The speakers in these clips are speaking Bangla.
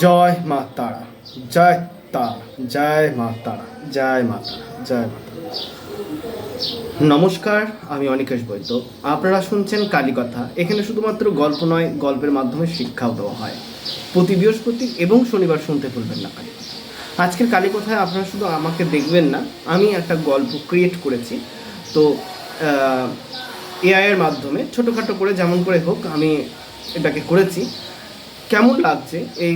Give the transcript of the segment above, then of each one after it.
জয় মা তারা, জয় তারা, জয় মা তারা, জয় মা তারা, জয় মা তারা। নমস্কার, আমি অনিকেশ বৈদ্য। আপনারা শুনছেন কালীকথা। এখানে শুধুমাত্র গল্প নয়, গল্পের মাধ্যমে শিক্ষাও দেওয়া হয়। প্রতি বৃহস্পতি এবং শনিবার শুনতে ভুলবেন না কালীকথা। আজকের কালীকথায় আপনারা শুধু আমাকে দেখবেন না, আমি একটা গল্প ক্রিয়েট করেছি। তো এআইয়ের মাধ্যমে ছোটোখাটো করে যেমন করে হোক আমি এটাকে করেছি। কেমন লাগছে এই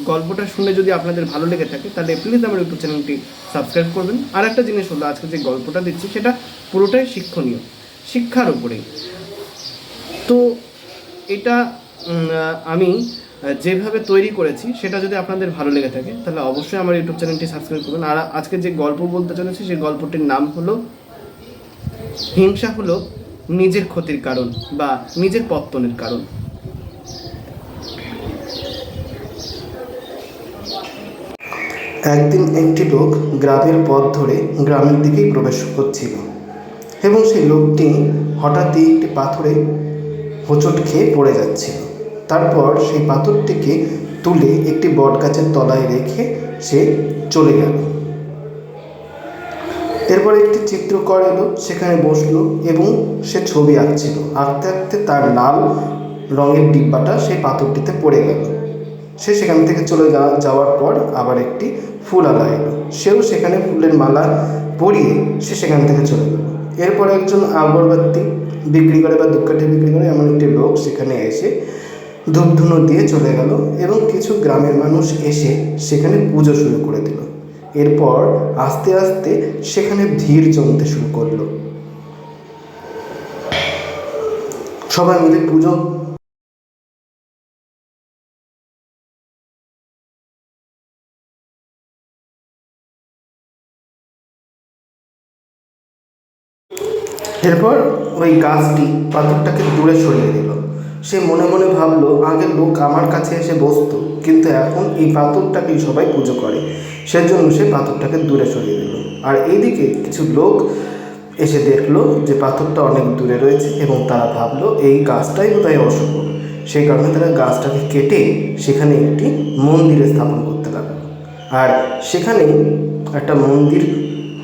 গল্পটা শুনে যদি আপনাদের ভালো লেগে থাকে তাহলে প্লিজ আমার ইউটিউব চ্যানেলটি সাবস্ক্রাইব করবেন। আর একটা জিনিস হলো, আজকে যে গল্পটা দিচ্ছি সেটা পুরোটাই শিক্ষণীয়, শিক্ষার উপরেই। তো এটা আমি যেভাবে তৈরি করেছি সেটা যদি আপনাদের ভালো লেগে থাকে তাহলে অবশ্যই আমার ইউটিউব চ্যানেলটি সাবস্ক্রাইব করবেন। আর আজকে যে গল্প বলতে চলেছি সেই গল্পটির নাম হলো হিংসা হলো নিজের ক্ষতির কারণ বা নিজের পত্তনের কারণ। একদিন একটি লোক গ্রামের পথ ধরে গ্রামের দিকেই প্রবেশ করছিল এবং সেই লোকটি হঠাৎই একটি পাথরে হোঁচট খেয়ে পড়ে যাচ্ছিল। তারপর সেই পাথরটিকে তুলে একটি বটগাছের তলায় রেখে সে চলে গেল। এরপর একটি চিত্রকর এলো, সেখানে বসলো এবং সে ছবি আঁকছিল। আঁকতে আঁকতে তার লাল রঙের ডিব্বাটা সেই পাথরটিতে পড়ে গেল। সে সেখান থেকে চলে যাওয়ার পর আবার একটি ফুলওয়ালা এলো, সেও সেখানে ফুলের মালা পরিয়ে সে সেখান থেকে চলে গেল। এরপর একজন আগরবাতি বিক্রি করে বা ধূপকাঠি বিক্রি করে এমন একটি লোক সেখানে এসে ধূপধুনো দিয়ে চলে গেল এবং কিছু গ্রামের মানুষ এসে সেখানে পুজো শুরু করে দিল। এরপর আস্তে আস্তে সেখানে ভিড় জমতে শুরু করলো। সবাই মিলে পুজো এরপর ওই গাছটি পাথরটাকে দূরে সরিয়ে দিল। সে মনে মনে ভাবলো, আগের লোক আমার কাছে এসে বসতো, কিন্তু এখন এই পাথরটাকেই সবাই পুজো করে, সেজন্য সে পাথরটাকে দূরে সরিয়ে দিল। আর এইদিকে কিছু লোক এসে দেখলো যে পাথরটা অনেক দূরে রয়েছে এবং তারা ভাবলো এই গাছটাই বোধহয় অশুভ। সেই কারণে তারা গাছটাকে কেটে সেখানে একটি মন্দিরে স্থাপন করতে লাগলো। আর সেখানে একটা মন্দির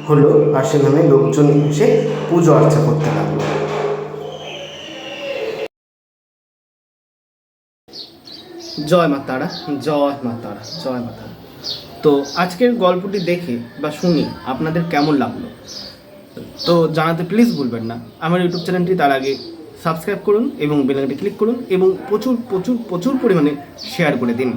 হলো, আর সেখানে লোকজন এসে পুজো আর্চা করতে লাগলো। জয় মা তারা, জয় মা তারা, জয় মা তারা। তো আজকের গল্পটি দেখে বা শুনি আপনাদের কেমন লাগলো তো জানাতে প্লিজ ভুলবেন না। আমার ইউটিউব চ্যানেলটি তার আগে সাবস্ক্রাইব করুন এবং বেল আইকনটি ক্লিক করুন এবং প্রচুর প্রচুর প্রচুর পরিমাণে শেয়ার করে দিন।